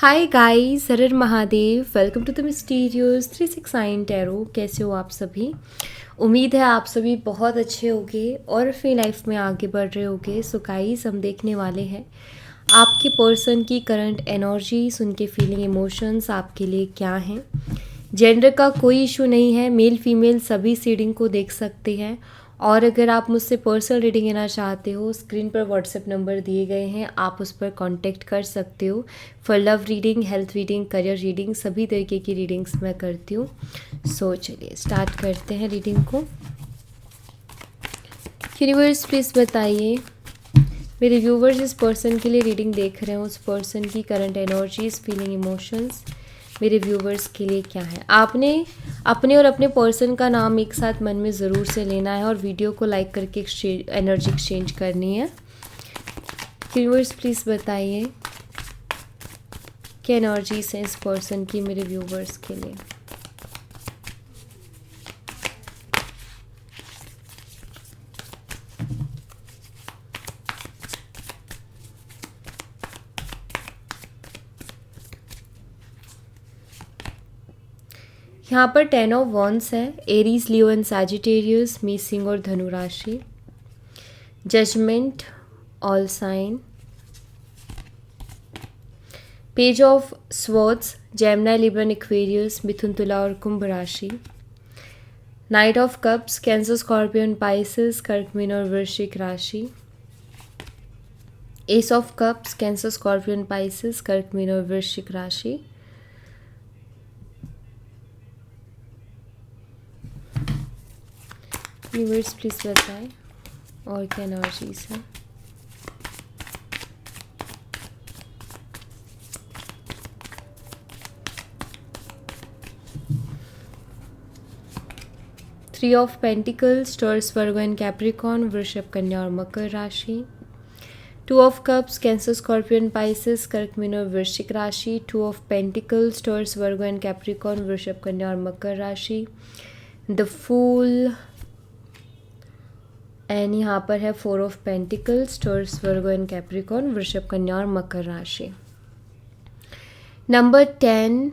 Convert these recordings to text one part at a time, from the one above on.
हाय guys, हर हर Mahadev. Welcome to the mysterious 369 tarot. कैसे हो आप सभी? उम्मीद है आप सभी बहुत अच्छे होंगे और अपनी लाइफ में आगे बढ़ रहे होंगे। सो गाइस, हम देखने वाले हैं आपके पर्सन की करंट एनर्जीज, उनके फीलिंग इमोशंस आपके लिए क्या हैं। जेंडर का कोई इशू नहीं है, मेल फीमेल सभी रीडिंग को देख सकते हैं। और अगर आप मुझसे पर्सनल रीडिंग लेना चाहते हो, स्क्रीन पर व्हाट्सएप नंबर दिए गए हैं, आप उस पर कांटेक्ट कर सकते हो। For love reading, health reading, career reading, सभी तरीके की रीडिंग्स मैं करती हूँ। सो चलिए स्टार्ट करते हैं रीडिंग को। यूनिवर्स प्लीज़ बताइए, मेरे व्यूवर्स इस पर्सन के लिए रीडिंग देख रहे हैं, उस पर्सन की करंट एनर्जीज, फीलिंग, इमोशंस मेरे व्यूवर्स के लिए क्या है। आपने अपने और अपने पर्सन का नाम एक साथ मन में ज़रूर से लेना है और वीडियो को लाइक करके एनर्जी एक्सचेंज करनी है। व्यूवर्स प्लीज़ बताइए क्या एनर्जीज हैं इस पर्सन की मेरे व्यूवर्स के लिए। यहाँ पर 10 ऑफ वॉन्ड्स है, एरीज, लियो एंड सैजिटेरियस, मिसिंग और धनु राशि, judgement, all sign, page of swords, Gemini, Libra, Aquarius, मिथुन, तुला और कुंभ राशि, knight of cups, Cancer, Scorpion, Pisces, कर्क, मीन और वृश्चिक राशि, ace of cups, Cancer, Scorpion, Pisces, कर्क, मीन और वृश्चिक राशि, व्यूअर्स प्लीज बताएं और क्या एनर्जीज है। Three of pentacles, taurus, Virgo and Capricorn, वृषभ, कन्या और मकर राशि, two of cups, Cancer, Scorpion, Pisces, कर्क, मीन और वृश्चिक राशि, two of pentacles, taurus, Virgo and Capricorn, वृषभ, कन्या और मकर राशि, द फूल, एंड यहाँ पर है four of pentacles, taurus, Virgo and Capricorn, वृषभ, कन्या और मकर राशि। नंबर 10,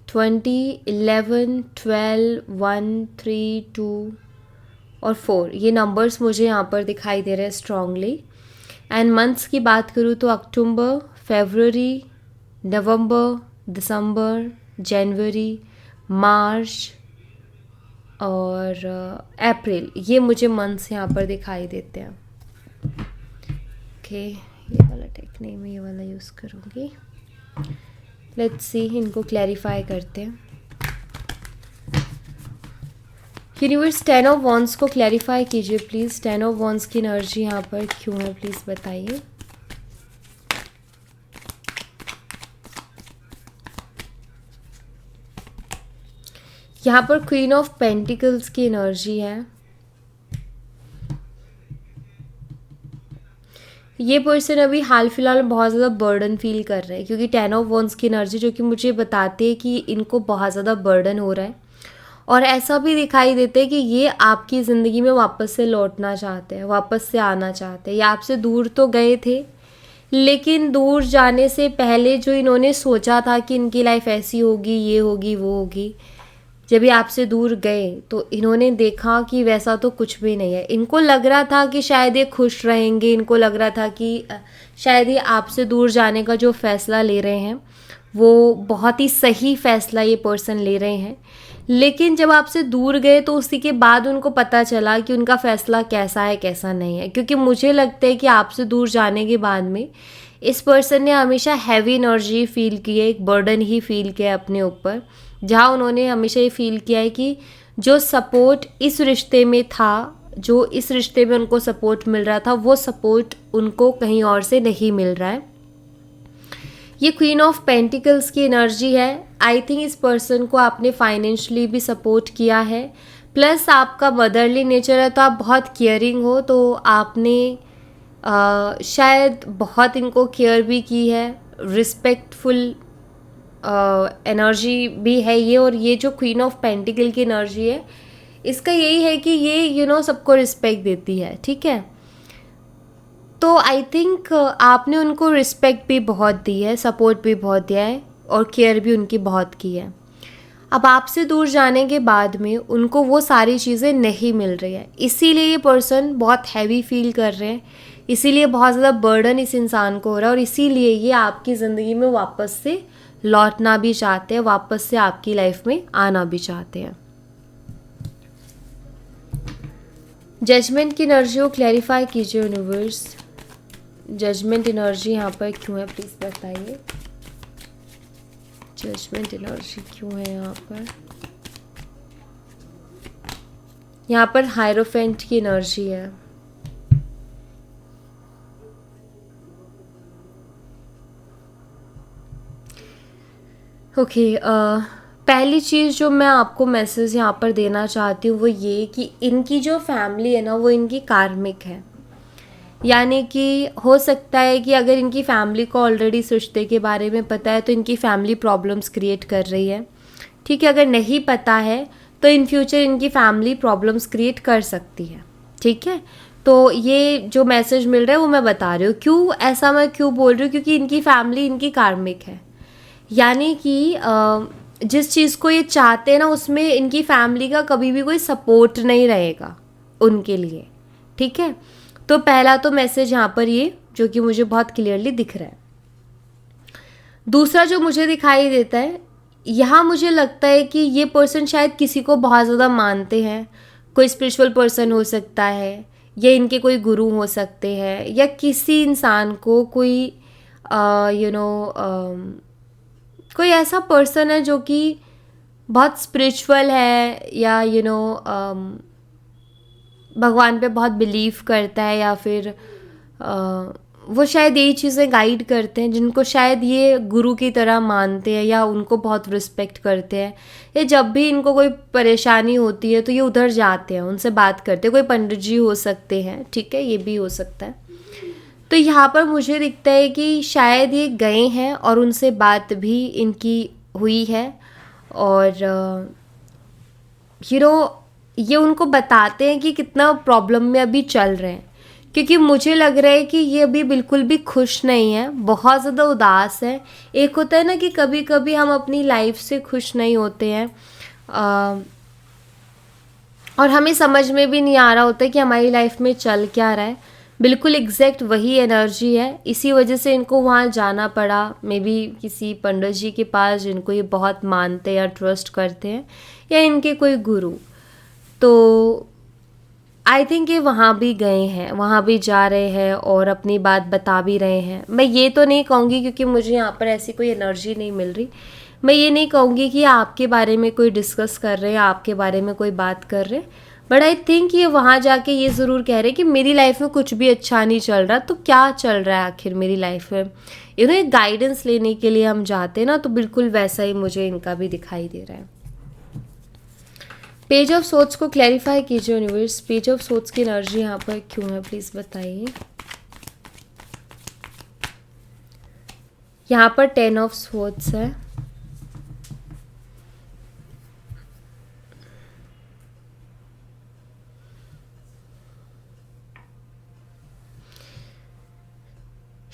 20, 11, 12, 1, 3, 2 और 4, ये नंबर्स मुझे यहाँ पर दिखाई दे रहे हैं स्ट्रांगली। एंड मंथ्स की बात करूँ तो अक्टूबर, फरवरी, नवंबर, दिसंबर, जनवरी, मार्च और अप्रैल, ये मुझे मंथ्स यहाँ पर दिखाई देते हैं। ओके, ये वाला टेक नहीं, मैं ये वाला यूज़ करूँगी। लेट्स सी, इनको क्लैरिफाई करते हैं। यूनिवर्स 10 ऑफ वॉन्ड्स को क्लैरिफाई कीजिए प्लीज़। 10 ऑफ वॉन्ड्स की एनर्जी यहाँ पर क्यों है, प्लीज़ बताइए। यहाँ पर क्वीन ऑफ पेंटिकल्स की एनर्जी है। ये पर्सन अभी हाल फिलहाल बहुत ज़्यादा बर्डन फील कर रहे हैं, क्योंकि 10 ऑफ वॉन्ड्स की एनर्जी जो कि मुझे बताती है कि इनको बहुत ज़्यादा बर्डन हो रहा है। और ऐसा भी दिखाई देता है कि ये आपकी ज़िंदगी में वापस से लौटना चाहते हैं, वापस से आना चाहते हैं। ये आपसे दूर तो गए थे, लेकिन दूर जाने से पहले जो इन्होंने सोचा था कि इनकी लाइफ ऐसी होगी, ये होगी, वो होगी, जब ये आपसे दूर गए तो इन्होंने देखा कि वैसा तो कुछ भी नहीं है। इनको लग रहा था कि शायद ये खुश रहेंगे, इनको लग रहा था कि शायद ये आपसे दूर जाने का जो फ़ैसला ले रहे हैं वो बहुत ही सही फ़ैसला ये पर्सन ले रहे हैं। लेकिन जब आपसे दूर गए तो उसी के बाद उनको पता चला कि उनका फ़ैसला कैसा है, कैसा नहीं है। क्योंकि मुझे लगता है कि आपसे दूर जाने के बाद में इस पर्सन ने हमेशा हैवी एनर्जी फील की है, एक बर्डन ही फील किया है अपने ऊपर, जहाँ उन्होंने हमेशा ये फील किया है कि जो सपोर्ट इस रिश्ते में था, जो इस रिश्ते में उनको सपोर्ट मिल रहा था, वो सपोर्ट उनको कहीं और से नहीं मिल रहा है। ये क्वीन ऑफ पेंटिकल्स की एनर्जी है। आई थिंक इस पर्सन को आपने फाइनेंशियली भी सपोर्ट किया है, प्लस आपका मदरली नेचर है, तो आप बहुत केयरिंग हो, तो आपने शायद बहुत इनको केयर भी की है। रिस्पेक्टफुल एनर्जी भी है ये। और ये जो क्वीन ऑफ पेंटिकल की एनर्जी है, इसका यही है कि ये सबको रिस्पेक्ट देती है, ठीक है। तो आई थिंक आपने उनको रिस्पेक्ट भी बहुत दी है, सपोर्ट भी बहुत दिया है और केयर भी उनकी बहुत की है। अब आपसे दूर जाने के बाद में उनको वो सारी चीज़ें नहीं मिल रही है, इसीलिए ये पर्सन बहुत हैवी फील कर रहे हैं, इसीलिए बहुत ज़्यादा बर्डन इस इंसान को हो रहा है और इसीलिए ये आपकी ज़िंदगी में वापस से लौटना भी चाहते हैं, वापस से आपकी लाइफ में आना भी चाहते हैं। जजमेंट की एनर्जी को क्लैरिफाई कीजिए यूनिवर्स। जजमेंट एनर्जी यहाँ पर क्यों है प्लीज़ बताइए। जजमेंट एनर्जी क्यों है यहाँ पर? यहाँ पर हायरोफेंट की एनर्जी है। ओके, पहली चीज़ जो मैं आपको मैसेज यहाँ पर देना चाहती हूँ वो ये कि इनकी जो फैमिली है ना वो इनकी कार्मिक है। यानी कि हो सकता है कि अगर इनकी फैमिली को ऑलरेडी इस रिश्ते के बारे में पता है तो इनकी फैमिली प्रॉब्लम्स क्रिएट कर रही है, ठीक है। अगर नहीं पता है तो इन फ्यूचर इनकी फैमिली प्रॉब्लम्स क्रिएट कर सकती है, ठीक है। तो ये जो मैसेज मिल रहा है वो मैं बता रही हूँ। क्यों ऐसा मैं क्यों बोल रही हूँ? क्योंकि इनकी फैमिली इनकी कार्मिक है। यानी कि जिस चीज़ को ये चाहते हैं ना उसमें इनकी फैमिली का कभी भी कोई सपोर्ट नहीं रहेगा उनके लिए, ठीक है। तो पहला तो मैसेज यहाँ पर ये जो कि मुझे बहुत क्लियरली दिख रहा है। दूसरा जो मुझे दिखाई देता है, यहाँ मुझे लगता है कि ये पर्सन शायद किसी को बहुत ज़्यादा मानते हैं। कोई स्पिरिचुअल पर्सन हो सकता है या इनके कोई गुरु हो सकते हैं या किसी इंसान को कोई कोई ऐसा पर्सन है जो कि बहुत स्पिरिचुअल है या भगवान पे बहुत बिलीव करता है या फिर वो शायद यही चीज़ें गाइड करते हैं, जिनको शायद ये गुरु की तरह मानते हैं या उनको बहुत रिस्पेक्ट करते हैं। या जब भी इनको कोई परेशानी होती है तो ये उधर जाते हैं, उनसे बात करते हैं। कोई पंडित जी हो सकते हैं, ठीक है, ये भी हो सकता है। तो यहाँ पर मुझे दिखता है कि शायद ये गए हैं और उनसे बात भी इनकी हुई है और ये उनको बताते हैं कि कितना प्रॉब्लम में अभी चल रहे हैं। क्योंकि मुझे लग रहा है कि ये अभी बिल्कुल भी खुश नहीं है, बहुत ज़्यादा उदास है। एक होता है ना कि कभी कभी हम अपनी लाइफ से खुश नहीं होते हैं और हमें समझ में भी नहीं आ रहा होता कि हमारी लाइफ में चल क्या रहा है। बिल्कुल एग्जैक्ट वही एनर्जी है, इसी वजह से इनको वहाँ जाना पड़ा। मे बी किसी पंडित जी के पास जिनको ये बहुत मानते या ट्रस्ट करते हैं या इनके कोई गुरु। तो आई थिंक ये वहाँ भी गए हैं, वहाँ भी जा रहे हैं और अपनी बात बता भी रहे हैं। मैं ये तो नहीं कहूँगी क्योंकि मुझे यहाँ पर ऐसी कोई एनर्जी नहीं मिल रही, मैं ये नहीं कहूँगी कि आपके बारे में कोई डिस्कस कर रहे हैं, आपके बारे में कोई बात कर रहे हैं। बट आई थिंक ये वहाँ जाके ये ज़रूर कह रहे हैं कि मेरी लाइफ में कुछ भी अच्छा नहीं चल रहा, तो क्या चल रहा है आखिर मेरी लाइफ में। एक गाइडेंस लेने के लिए हम जाते हैं ना, तो बिल्कुल वैसा ही मुझे इनका भी दिखाई दे रहा है। पेज ऑफ सोर्ड्स को क्लैरिफाई कीजिए यूनिवर्स। पेज ऑफ सोर्ड्स की एनर्जी यहाँ पर क्यों है प्लीज़ बताइए। यहाँ पर 10 ऑफ सोर्ड्स है।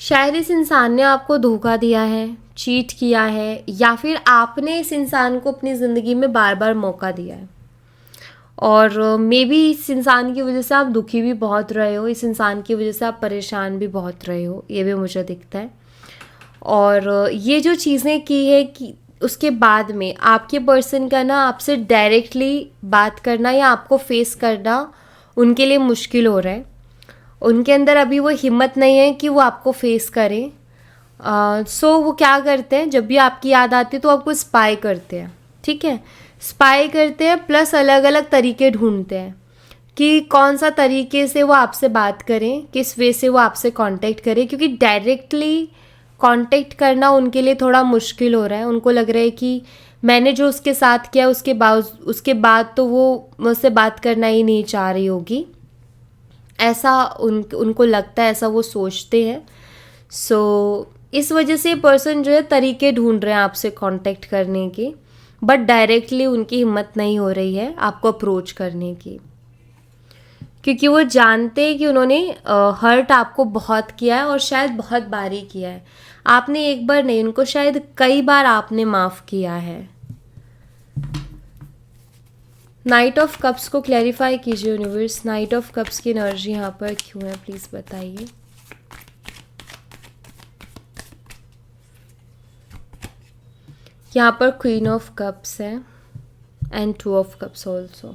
शायद इस इंसान ने आपको धोखा दिया है, चीट किया है, या फिर आपने इस इंसान को अपनी ज़िंदगी में बार बार मौका दिया है और मे बी इस इंसान की वजह से आप दुखी भी बहुत रहे हो, इस इंसान की वजह से आप परेशान भी बहुत रहे हो, ये भी मुझे दिखता है। और ये जो चीज़ें की है कि उसके बाद में आपके पर्सन का ना आपसे डायरेक्टली बात करना या आपको फेस करना उनके लिए मुश्किल हो रहा है। उनके अंदर अभी वो हिम्मत नहीं है कि वो आपको फेस करें। सो वो क्या करते हैं, जब भी आपकी याद आती है तो आपको स्पाई करते हैं, ठीक है। स्पाई करते हैं प्लस अलग अलग तरीके ढूंढते हैं कि कौन सा तरीके से वो आपसे बात करें, किस वे से वो आपसे कांटेक्ट करें। क्योंकि डायरेक्टली कांटेक्ट करना उनके लिए थोड़ा मुश्किल हो रहा है। उनको लग रहा है कि मैंने जो उसके साथ किया उसके बाद तो वो मुझसे बात करना ही नहीं चाह रही होगी, ऐसा उनको लगता है, ऐसा वो सोचते हैं। सो इस वजह से पर्सन जो है तरीके ढूंढ रहे हैं आपसे कांटेक्ट करने के, बट डायरेक्टली उनकी हिम्मत नहीं हो रही है आपको अप्रोच करने की। क्योंकि वो जानते हैं कि उन्होंने हर्ट आपको बहुत किया है और शायद बहुत बारी किया है। आपने एक बार नहीं, उनको शायद कई बार आपने माफ़ किया है। नाइट ऑफ कप्स को क्लैरिफाई कीजिए यूनिवर्स, नाइट ऑफ कप्स की एनर्जी यहाँ पर क्यों है, प्लीज़ बताइए। यहाँ पर क्वीन ऑफ कप्स है and two of cups also.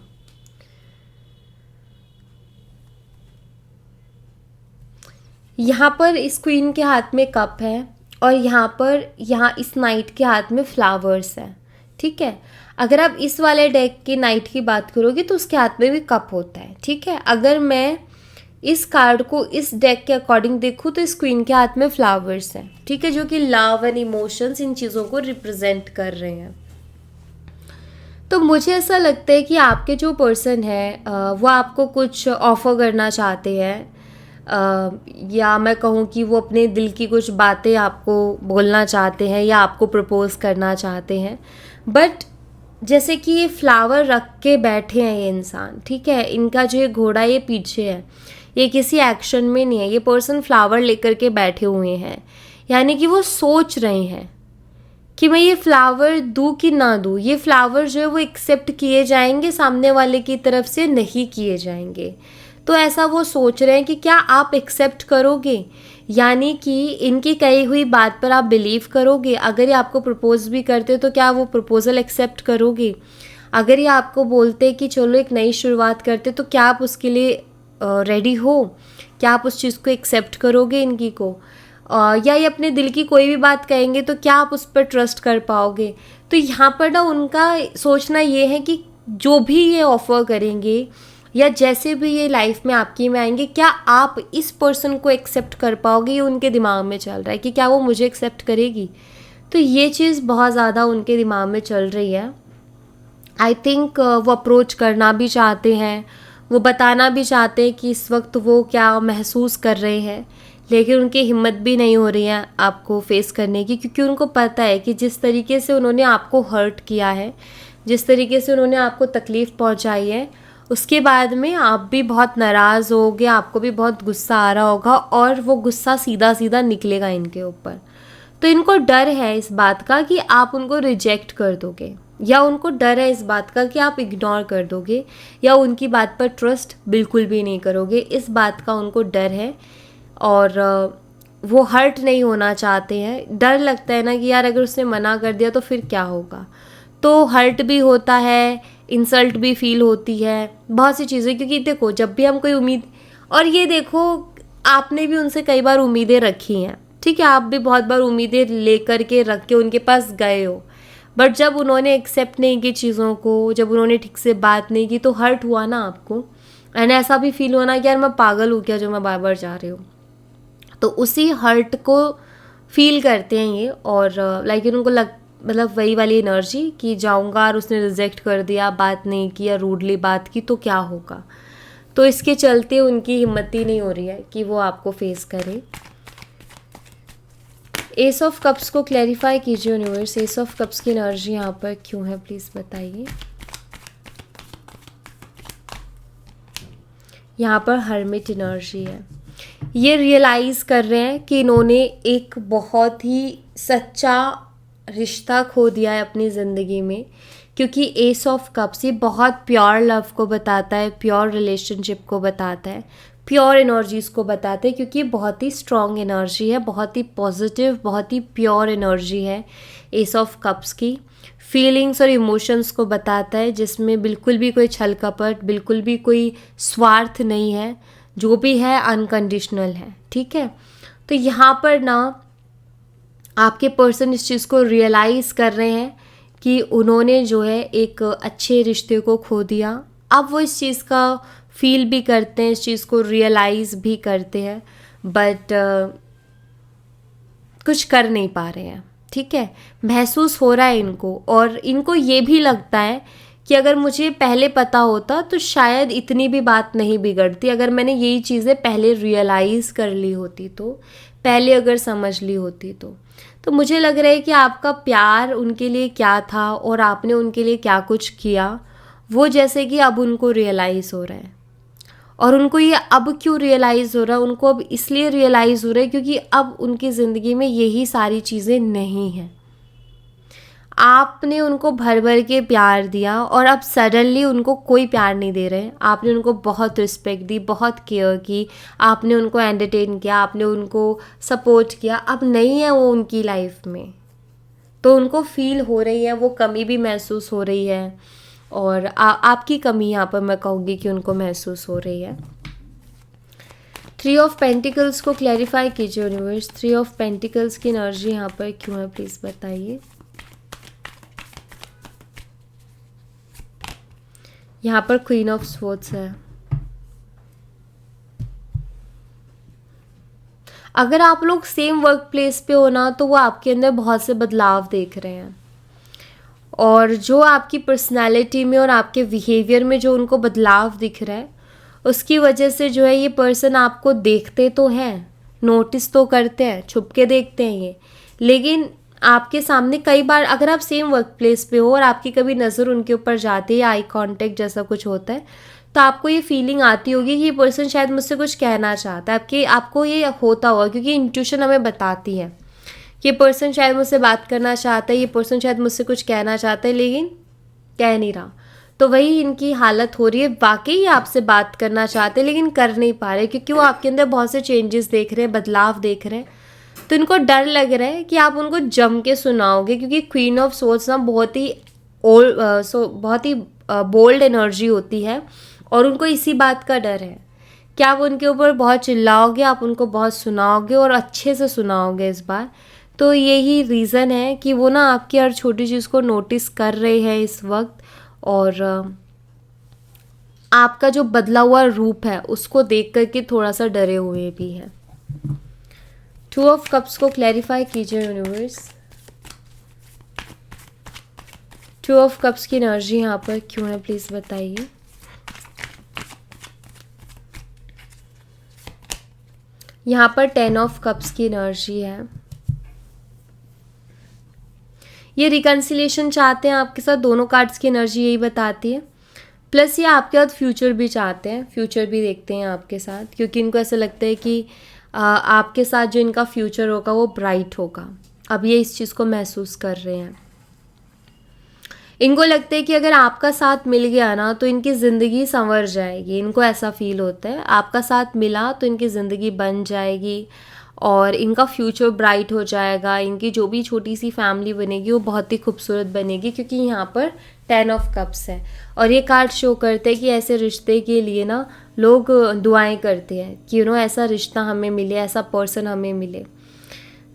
यहाँ पर इस क्वीन के हाथ में कप है और यहाँ इस नाइट के हाथ में फ्लावर्स है, ठीक है। अगर आप इस वाले डेक की नाइट की बात करोगे तो उसके हाथ में भी कप होता है, ठीक है। अगर मैं इस कार्ड को इस डेक के अकॉर्डिंग देखूँ तो इस क्वीन के हाथ में फ्लावर्स हैं, ठीक है, जो कि लव एंड इमोशंस, इन चीज़ों को रिप्रेजेंट कर रहे हैं। तो मुझे ऐसा लगता है कि आपके जो पर्सन है वो आपको कुछ ऑफ़र करना चाहते हैं, या मैं कहूँ कि वो अपने दिल की कुछ बातें आपको बोलना चाहते हैं या आपको प्रपोज करना चाहते हैं। बट जैसे कि ये फ्लावर रख के बैठे हैं ये इंसान, ठीक है, इनका जो ये घोड़ा ये पीछे है, ये किसी एक्शन में नहीं है। ये पर्सन फ्लावर लेकर के बैठे हुए हैं, यानी कि वो सोच रहे हैं कि मैं ये फ्लावर दूँ कि ना दूँ। ये फ्लावर जो है वो एक्सेप्ट किए जाएंगे सामने वाले की तरफ से, नहीं किए जाएंगे। तो ऐसा वो सोच रहे हैं कि क्या आप एक्सेप्ट करोगे, यानी कि इनकी कही हुई बात पर आप बिलीव करोगे। अगर ये आपको प्रपोज भी करते तो क्या वो प्रपोजल एक्सेप्ट करोगे। अगर ये आपको बोलते कि चलो एक नई शुरुआत करते तो क्या आप उसके लिए रेडी हो, क्या आप उस चीज़ को एक्सेप्ट करोगे इनकी को, या ये अपने दिल की कोई भी बात कहेंगे तो क्या आप उस पर ट्रस्ट कर पाओगे। तो यहाँ पर ना उनका सोचना ये है कि जो भी ये ऑफ़र करेंगे या जैसे भी ये लाइफ में आपकी में आएंगे, क्या आप इस पर्सन को एक्सेप्ट कर पाओगे। ये उनके दिमाग में चल रहा है कि क्या वो मुझे एक्सेप्ट करेगी। तो ये चीज़ बहुत ज़्यादा उनके दिमाग में चल रही है। आई थिंक वो अप्रोच करना भी चाहते हैं, वो बताना भी चाहते हैं कि इस वक्त वो क्या महसूस कर रहे हैं, लेकिन उनकी हिम्मत भी नहीं हो रही है आपको फेस करने की, क्योंकि उनको पता है कि जिस तरीके से उन्होंने आपको हर्ट किया है, जिस तरीके से उन्होंने आपको तकलीफ़ पहुंचाई है, उसके बाद में आप भी बहुत नाराज़ होगे, आपको भी बहुत गुस्सा आ रहा होगा और वो गुस्सा सीधा सीधा निकलेगा इनके ऊपर। तो इनको डर है इस बात का कि आप उनको रिजेक्ट कर दोगे, या उनको डर है इस बात का कि आप इग्नोर कर दोगे या उनकी बात पर ट्रस्ट बिल्कुल भी नहीं करोगे। इस बात का उनको डर है और वो हर्ट नहीं होना चाहते हैं। डर लगता है ना कि यार अगर उसने मना कर दिया तो फिर क्या होगा। तो हर्ट भी होता है, इंसल्ट भी फील होती है, बहुत सी चीज़ें। क्योंकि देखो जब भी हम कोई उम्मीद, और ये देखो आपने भी उनसे कई बार उम्मीदें रखी हैं, ठीक है, आप भी बहुत बार उम्मीदें लेकर के रख के उनके पास गए हो, बट जब उन्होंने एक्सेप्ट नहीं की चीज़ों को, जब उन्होंने ठीक से बात नहीं की तो हर्ट हुआ ना आपको। एंड ऐसा भी फील हुआ ना कि यार मैं पागल हूँ क्या जो मैं बार बार जा रही हूँ। तो उसी हर्ट को फील करते हैं ये, और लाइक उनको मतलब वही वाली एनर्जी कि जाऊंगा और उसने रिजेक्ट कर दिया, बात नहीं की या रूडली बात की तो क्या होगा। तो इसके चलते उनकी हिम्मत ही नहीं हो रही है कि वो आपको फेस करे। एस ऑफ कप्स को क्लैरिफाई कीजिए यूनिवर्स, एस ऑफ कप्स की एनर्जी यहाँ पर क्यों है, प्लीज़ बताइए। यहाँ पर हर्मिट एनर्जी है। ये रियलाइज़ कर रहे हैं कि इन्होंने एक बहुत ही सच्चा रिश्ता खो दिया है अपनी ज़िंदगी में, क्योंकि एस ऑफ कप्स ये बहुत प्योर लव को बताता है, प्योर रिलेशनशिप को बताता है, प्योर एनर्जीज़ को बताता है, क्योंकि ये बहुत ही स्ट्रॉन्ग एनर्जी है, बहुत ही पॉजिटिव, बहुत ही प्योर एनर्जी है एस ऑफ कप्स की। फीलिंग्स और इमोशंस को बताता है, जिसमें बिल्कुल भी कोई छल कपट, बिल्कुल भी कोई स्वार्थ नहीं है, जो भी है अनकंडीशनल है, ठीक है। तो यहाँ पर ना आपके पर्सन इस चीज़ को रियलाइज़ कर रहे हैं कि उन्होंने जो है एक अच्छे रिश्ते को खो दिया। अब वो इस चीज़ का फील भी करते हैं, इस चीज़ को रियलाइज़ भी करते हैं, बट कुछ कर नहीं पा रहे हैं, ठीक है। महसूस हो रहा है इनको, और इनको ये भी लगता है कि अगर मुझे पहले पता होता तो शायद इतनी भी बात नहीं बिगड़ती। अगर मैंने यही चीज़ें पहले रियलाइज़ कर ली होती तो, पहले अगर समझ ली होती तो मुझे लग रहा है कि आपका प्यार उनके लिए क्या था और आपने उनके लिए क्या कुछ किया, वो जैसे कि अब उनको रियलाइज़ हो रहा है। और उनको ये अब क्यों रियलाइज़ हो रहा है, उनको अब इसलिए रियलाइज़ हो रहा है क्योंकि अब उनकी ज़िंदगी में यही सारी चीज़ें नहीं हैं। आपने उनको भर भर के प्यार दिया और अब सडनली उनको कोई प्यार नहीं दे रहे। आपने उनको बहुत रिस्पेक्ट दी, बहुत केयर की, आपने उनको एंटरटेन किया, आपने उनको सपोर्ट किया, अब नहीं है वो उनकी लाइफ में। तो उनको फील हो रही है, वो कमी भी महसूस हो रही है और आपकी कमी यहाँ पर मैं कहूँगी कि उनको महसूस हो रही है। 3 ऑफ पेंटिकल्स को क्लैरिफाई कीजिए यूनिवर्स। 3 ऑफ पेंटिकल्स की एनर्जी यहाँ पर क्यों है, प्लीज़ बताइए। यहाँ पर क्वीन ऑफ स्वॉर्ड्स है। अगर आप लोग सेम वर्क प्लेस पे हो ना, तो वो आपके अंदर बहुत से बदलाव देख रहे हैं और जो आपकी पर्सनालिटी में और आपके बिहेवियर में जो उनको बदलाव दिख रहा है, उसकी वजह से जो है ये पर्सन आपको देखते तो हैं, नोटिस तो करते हैं, छुप के देखते हैं ये, लेकिन आपके सामने कई बार अगर आप सेम वर्क प्लेस पे हो और आपकी कभी नज़र उनके ऊपर जाती है, आई कांटेक्ट जैसा कुछ होता है, तो आपको ये फीलिंग आती होगी कि ये पर्सन शायद मुझसे कुछ कहना चाहता है। आपको ये होता होगा क्योंकि इंट्यूशन हमें बताती है कि ये पर्सन शायद मुझसे बात करना चाहता है, ये पर्सन शायद मुझसे कुछ कहना चाहता है लेकिन कह नहीं रहा। तो वही इनकी हालत हो रही है, वाकई आपसे बात करना चाहते हैं लेकिन कर नहीं पा रहे क्योंकि वो आपके अंदर बहुत से चेंजेस देख रहे हैं, बदलाव देख रहे हैं। तो इनको डर लग रहा है कि आप उनको जम के सुनाओगे क्योंकि क्वीन ऑफ सोर्ड्स ना बहुत ही बहुत ही बोल्ड एनर्जी होती है और उनको इसी बात का डर है कि आप उनके ऊपर बहुत चिल्लाओगे, आप उनको बहुत सुनाओगे और अच्छे से सुनाओगे इस बार। तो यही रीज़न है कि वो ना आपकी हर छोटी चीज़ को नोटिस कर रहे हैं इस वक्त और आपका जो बदला हुआ रूप है उसको देख कर के थोड़ा सा डरे हुए भी हैं। 2 ऑफ कप्स को क्लैरिफाई कीजिए यूनिवर्स। 2 ऑफ कप्स की एनर्जी यहाँ पर क्यों है, प्लीज़ बताइए। यहाँ पर 10 ऑफ कप्स की एनर्जी है। ये रिकन्सिलिएशन चाहते हैं आपके साथ, दोनों कार्ड्स की एनर्जी यही बताती है। प्लस ये आपके साथ फ्यूचर भी चाहते हैं, फ्यूचर भी देखते हैं आपके साथ क्योंकि इनको ऐसा लगता है कि आपके साथ जो इनका फ्यूचर होगा वो ब्राइट होगा। अब ये इस चीज़ को महसूस कर रहे हैं। इनको लगता है कि अगर आपका साथ मिल गया ना तो इनकी ज़िंदगी संवर जाएगी। इनको ऐसा फील होता है आपका साथ मिला तो इनकी ज़िंदगी बन जाएगी और इनका फ्यूचर ब्राइट हो जाएगा। इनकी जो भी छोटी सी फैमिली बनेगी वो बहुत ही खूबसूरत बनेगी क्योंकि यहाँ पर 10 ऑफ कप्स है और ये कार्ड शो करते हैं कि ऐसे रिश्ते के लिए ना लोग दुआएं करते हैं कि ऐसा रिश्ता हमें मिले, ऐसा पर्सन हमें मिले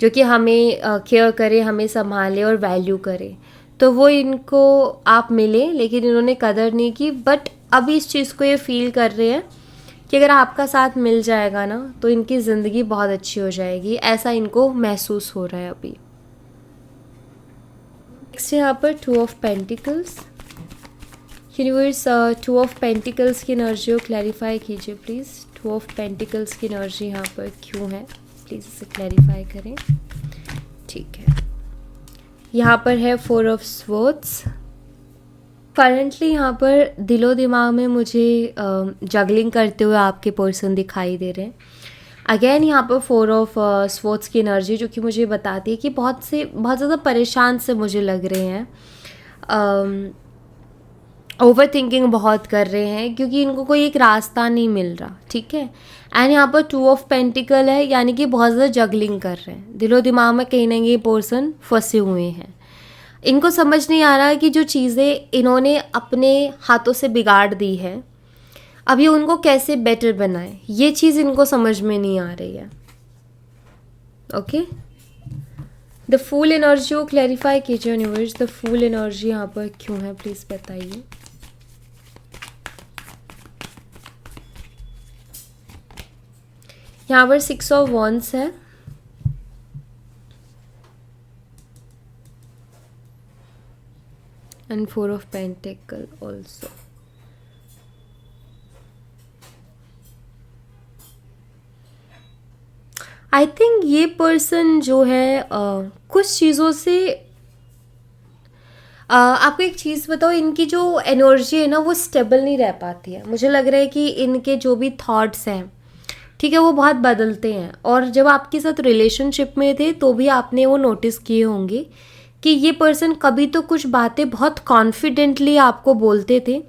जो कि हमें केयर करे, हमें संभाले और वैल्यू करे। तो वो इनको आप मिले लेकिन इन्होंने कदर नहीं की, बट अभी इस चीज़ को ये फील कर रहे हैं कि अगर आपका साथ मिल जाएगा ना तो इनकी ज़िंदगी बहुत अच्छी हो जाएगी, ऐसा इनको महसूस हो रहा है अभी। नेक्स्ट यहाँ पर 2 of pentacles. Universe 2 of pentacles की एनर्जी को क्लैरिफाई कीजिए प्लीज़। 2 ऑफ पेंटिकल्स की एनर्जी यहाँ पर क्यों है, प्लीज़ इसे क्लैरिफाई करें। ठीक है, यहाँ पर है 4 ऑफ स्वॉर्ड्स। करंटली यहाँ पर दिलो दिमाग में मुझे जगलिंग करते हुए आपके पर्सन दिखाई दे रहे हैं। अगेन यहाँ पर 4 ऑफ स्वॉर्ड्स की एनर्जी जो कि मुझे बताती है कि बहुत ज़्यादा परेशान से मुझे लग रहे हैं, ओवर थिंकिंग बहुत कर रहे हैं क्योंकि इनको कोई एक रास्ता नहीं मिल रहा। ठीक है, एंड यहाँ पर 2 ऑफ पेंटिकल है यानी कि बहुत ज़्यादा जगलिंग कर रहे हैं। दिलो दिमाग में कहीं ना कहीं पर्सन फंसे हुए हैं। इनको समझ नहीं आ रहा कि जो चीज़ें इन्होंने अपने हाथों से बिगाड़ दी है अब ये उनको कैसे बेटर बनाए, ये चीज़ इनको समझ में नहीं आ रही है। ओके, द फूल एनर्जी को क्लैरिफाई कीजिए यूनिवर्स। द फूल एनर्जी यहाँ पर क्यों है, प्लीज़ बताइए। यहाँ पर 6 ऑफ वॉन्ड्स है and 4 of Pentacle also. I think ये पर्सन जो है कुछ चीज़ों से आपको एक चीज़ बताओ, इनकी जो एनर्जी है ना वो स्टेबल नहीं रह पाती है। मुझे लग रहा है कि इनके जो भी थॉट्स हैं, ठीक है, वो बहुत बदलते हैं। और जब आपके साथ रिलेशनशिप में थे तो भी आपने वो नोटिस किए होंगे कि ये पर्सन कभी तो कुछ बातें बहुत कॉन्फिडेंटली आपको बोलते थे,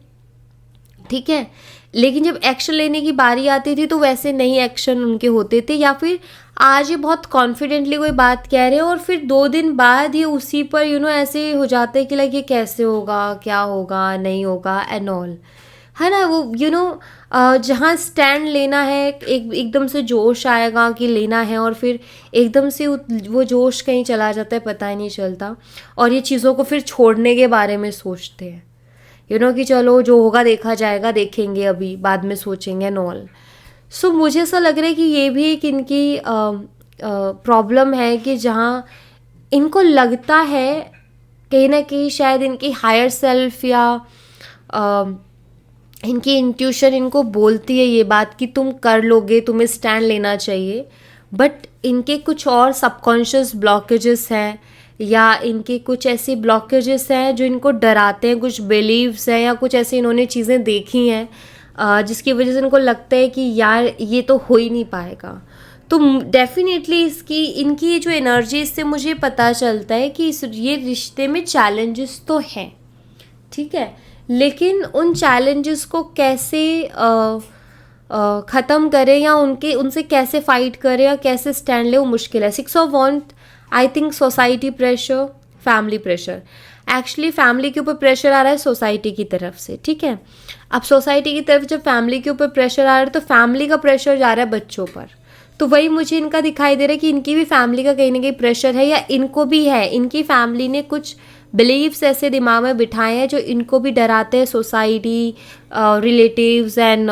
ठीक है, लेकिन जब एक्शन लेने की बारी आती थी तो वैसे नहीं एक्शन उनके होते थे, या फिर आज ये बहुत कॉन्फिडेंटली कोई बात कह रहे हैं और फिर 2 दिन बाद ये उसी पर ऐसे हो जाते हैं कि लाइक ये कैसे होगा, क्या होगा, नहीं होगा एंड ऑल, है ना। वो जहाँ स्टैंड लेना है, एकदम से जोश आएगा कि लेना है, और फिर एकदम से वो जोश कहीं चला जाता है, पता ही नहीं चलता, और ये चीज़ों को फिर छोड़ने के बारे में सोचते हैं, कि चलो जो होगा देखा जाएगा, देखेंगे, अभी बाद में सोचेंगे एंड ऑल। सो मुझे ऐसा लग रहा है कि ये भी एक इनकी प्रॉब्लम है कि जहाँ इनको लगता है कहीं ना कहीं शायद इनकी हायर सेल्फ या इनकी इंट्यूशन इनको बोलती है ये बात कि तुम कर लोगे, तुम्हें स्टैंड लेना चाहिए, बट इनके कुछ और सबकॉन्शियस ब्लॉकेजेस हैं, या इनके कुछ ऐसे ब्लॉकेजेस हैं जो इनको डराते हैं, कुछ बिलीव्स हैं या कुछ ऐसे इन्होंने चीज़ें देखी हैं जिसकी वजह से इनको लगता है कि यार ये तो हो ही नहीं पाएगा। तो डेफिनेटली इनकी जो एनर्जी, इससे मुझे पता चलता है कि ये रिश्ते में चैलेंजेस तो हैं, ठीक है, लेकिन उन चैलेंजेस को कैसे ख़त्म करें या उनसे कैसे फाइट करें या कैसे स्टैंड ले, वो मुश्किल है। 6 of wand, I think society pressure, family pressure. Actually family के ऊपर प्रेशर आ रहा है सोसाइटी की तरफ से, ठीक है। अब सोसाइटी की तरफ जब फैमिली के ऊपर प्रेशर आ रहा है तो फैमिली का प्रेशर जा रहा है बच्चों पर, तो वही मुझे इनका दिखाई दे रहा है कि इनकी भी फैमिली का कहीं ना कहीं प्रेशर है, या इनको भी है, इनकी फैमिली ने कुछ बिलीव्स ऐसे दिमाग में बिठाए हैं जो इनको भी डराते हैं, सोसाइटी, रिलेटिव्स एंड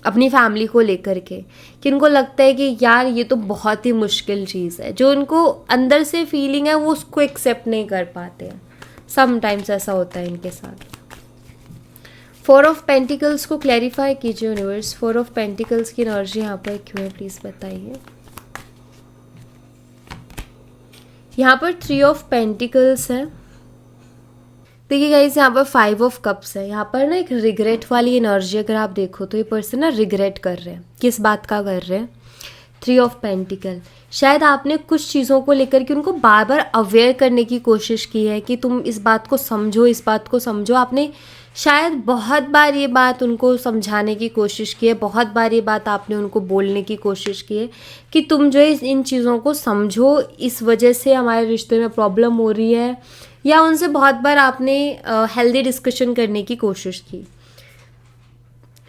अपनी फैमिली को लेकर के, कि इनको लगता है कि यार ये तो बहुत ही मुश्किल चीज़ है, जो इनको अंदर से फीलिंग है वो उसको एक्सेप्ट नहीं कर पाते हैं। समटाइम्स ऐसा होता है इनके साथ। 4 ऑफ पेंटिकल्स को क्लैरिफाई कीजिए यूनिवर्स, 4 ऑफ पेंटिकल्स की एनर्जी यहाँ पर क्यों है, प्लीज़ बताइए। यहाँ पर 3 ऑफ पेंटिकल्स है। देखिए गाइस, यहाँ पर 5 ऑफ कप्स है। यहाँ पर ना एक रिग्रेट वाली एनर्जी अगर आप देखो तो ये पर्सन ना रिग्रेट कर रहे हैं, किस बात का कर रहे हैं। 3 ऑफ पेंटिकल, शायद आपने कुछ चीज़ों को लेकर के उनको बार बार अवेयर करने की कोशिश की है कि तुम इस बात को समझो, इस बात को समझो। आपने शायद बहुत बार ये बात उनको समझाने की कोशिश की है, बहुत बार ये बात आपने उनको बोलने की कोशिश की है कि तुम जो है इन चीज़ों को समझो, इस वजह से हमारे रिश्ते में प्रॉब्लम हो रही है, या उनसे बहुत बार आपने हेल्दी डिस्कशन करने की कोशिश की,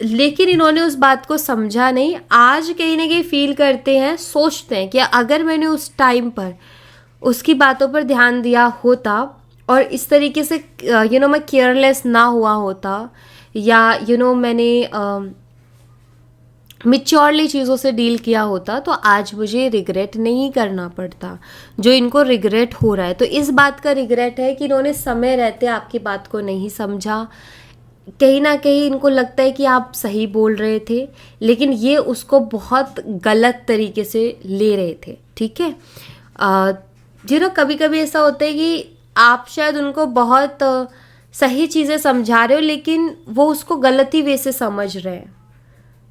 लेकिन इन्होंने उस बात को समझा नहीं। आज कहीं ना कहीं फील करते हैं, सोचते हैं कि अगर मैंने उस टाइम पर उसकी बातों पर ध्यान दिया होता और इस तरीके से मैं केयरलेस ना हुआ होता, या मैंने मिच्योरली चीज़ों से डील किया होता, तो आज मुझे रिग्रेट नहीं करना पड़ता जो इनको रिग्रेट हो रहा है। तो इस बात का रिग्रेट है कि इन्होंने समय रहते आपकी बात को नहीं समझा। कहीं ना कहीं इनको लगता है कि आप सही बोल रहे थे, लेकिन ये उसको बहुत गलत तरीके से ले रहे थे, ठीक है। कभी कभी ऐसा होता है कि आप शायद उनको बहुत सही चीज़ें समझा रहे हो, लेकिन वो उसको गलत ही वे से समझ रहे हैं,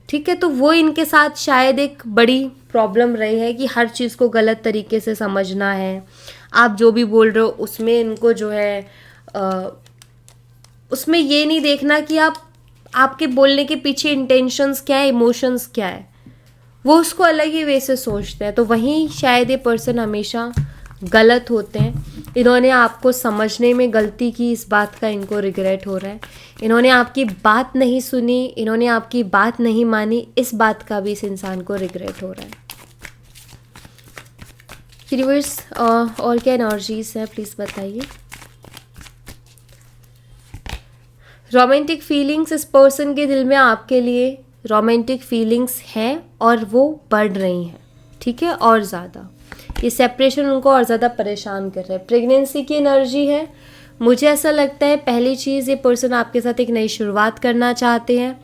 ठीक है। तो वो इनके साथ शायद एक बड़ी प्रॉब्लम रही है कि हर चीज़ को गलत तरीके से समझना है। आप जो भी बोल रहे हो उसमें इनको जो है उसमें ये नहीं देखना कि आपके बोलने के पीछे इंटेंशंस क्या है, इमोशंस क्या है, वो उसको अलग ही वे से सोचते हैं। तो वहीं शायद ये पर्सन हमेशा गलत होते हैं। इन्होंने आपको समझने में गलती की, इस बात का इनको रिग्रेट हो रहा है। इन्होंने आपकी बात नहीं सुनी, इन्होंने आपकी बात नहीं मानी, इस बात का भी इस इंसान को रिग्रेट हो रहा है। यूनिवर्स और क्या एनर्जीज है प्लीज़ बताइए। रोमांटिक फीलिंग्स, इस पर्सन के दिल में आपके लिए रोमांटिक फीलिंग्स हैं और वो बढ़ रही हैं, ठीक है, और ज़्यादा। ये सेपरेशन उनको और ज़्यादा परेशान कर रहा है। प्रेगनेंसी की एनर्जी है। मुझे ऐसा लगता है पहली चीज़, ये पर्सन आपके साथ एक नई शुरुआत करना चाहते हैं।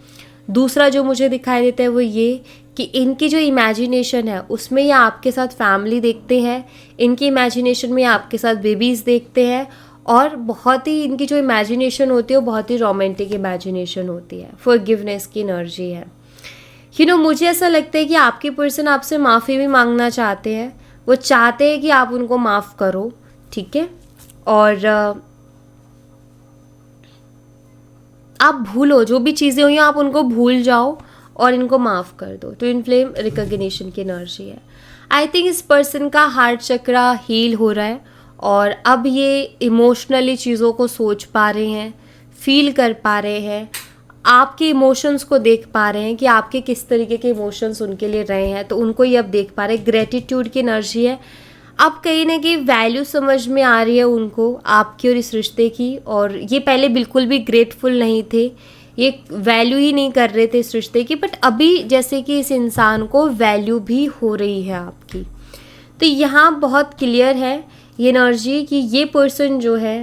दूसरा जो मुझे दिखाई देता है वो ये कि इनकी जो इमेजिनेशन है उसमें ये आपके साथ फैमिली देखते हैं, इनकी इमेजिनेशन में आपके साथ बेबीज़ देखते हैं, और बहुत ही इनकी जो इमेजिनेशन होती है वो बहुत ही रोमांटिक इमेजिनेशन होती है। फॉरगिवनेस की एनर्जी है। मुझे ऐसा लगता है कि आपके पर्सन आपसे माफ़ी भी मांगना चाहते हैं। वो चाहते हैं कि आप उनको माफ़ करो, ठीक है, और आप भूलो जो भी चीज़ें हुई हैं, आप उनको भूल जाओ और इनको माफ़ कर दो। ट्विन फ्लेम रिकॉग्निशन की एनर्जी है। आई थिंक इस पर्सन का हार्ट चक्रा हील हो रहा है और अब ये इमोशनली चीज़ों को सोच पा रहे हैं, फील कर पा रहे हैं, आपके इमोशंस को देख पा रहे हैं कि आपके किस तरीके के इमोशंस उनके लिए रहे हैं, तो उनको ये अब देख पा रहे हैं। ग्रेटिट्यूड की एनर्जी है। अब कहीं ना कहीं वैल्यू समझ में आ रही है उनको आपकी और इस रिश्ते की, और ये पहले बिल्कुल भी ग्रेटफुल नहीं थे, ये वैल्यू ही नहीं कर रहे थे इस रिश्ते की, बट अभी जैसे कि इस इंसान को वैल्यू भी हो रही है आपकी। तो यहाँ बहुत क्लियर है ये एनर्जी कि ये पर्सन जो है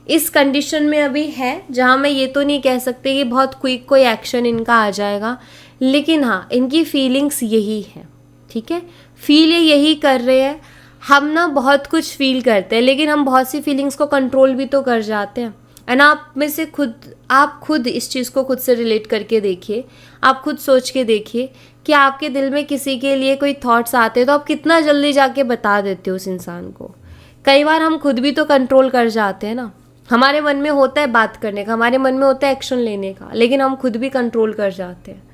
इस कंडीशन में अभी है जहाँ मैं ये तो नहीं कह सकते कि बहुत क्विक कोई एक्शन इनका आ जाएगा, लेकिन हाँ इनकी फीलिंग्स यही है, ठीक है, फील ये यही कर रहे हैं। हम ना बहुत कुछ फील करते हैं लेकिन हम बहुत सी फीलिंग्स को कंट्रोल भी तो कर जाते हैं, एंड आप में से आप खुद इस चीज़ को खुद से रिलेट करके देखिए, आप खुद सोच के देखिए कि आपके दिल में किसी के लिए कोई थॉट्स आते हैं तो आप कितना जल्दी जाके बता देते हो उस इंसान को। कई बार हम खुद भी तो कंट्रोल कर जाते हैं ना, हमारे मन में होता है बात करने का, हमारे मन में होता है एक्शन लेने का, लेकिन हम खुद भी कंट्रोल कर जाते हैं।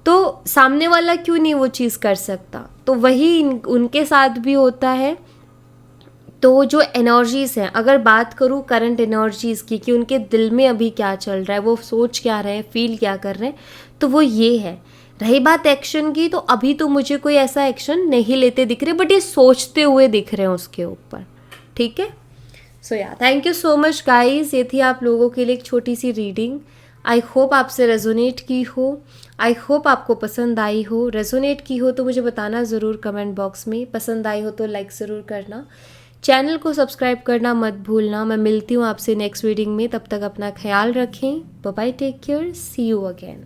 तो सामने वाला क्यों नहीं वो चीज़ कर सकता? तो वही उनके साथ भी होता है। तो जो एनर्जीज़ हैं, अगर बात करूँ करंट एनर्जीज़ की कि उनके दिल में अभी क्या चल रहा है, वो सोच क्या रहे हैं, फील क्या कर रहे हैं, तो वो ये है। रही बात एक्शन की, तो अभी तो मुझे कोई ऐसा एक्शन नहीं लेते दिख रहे, बट ये सोचते हुए दिख रहे हैं उसके ऊपर, ठीक है। सो या thank you so much guys, ये थी आप लोगों के लिए एक छोटी सी रीडिंग। आई होप आपसे रेजोनेट की हो, आई होप आपको पसंद आई हो। रेजोनेट की हो तो मुझे बताना ज़रूर कमेंट बॉक्स में, पसंद आई हो तो लाइक ज़रूर करना, चैनल को सब्सक्राइब करना मत भूलना। मैं मिलती हूँ आपसे नेक्स्ट रीडिंग में, तब तक अपना ख्याल रखें। Bye bye, take care, see you again.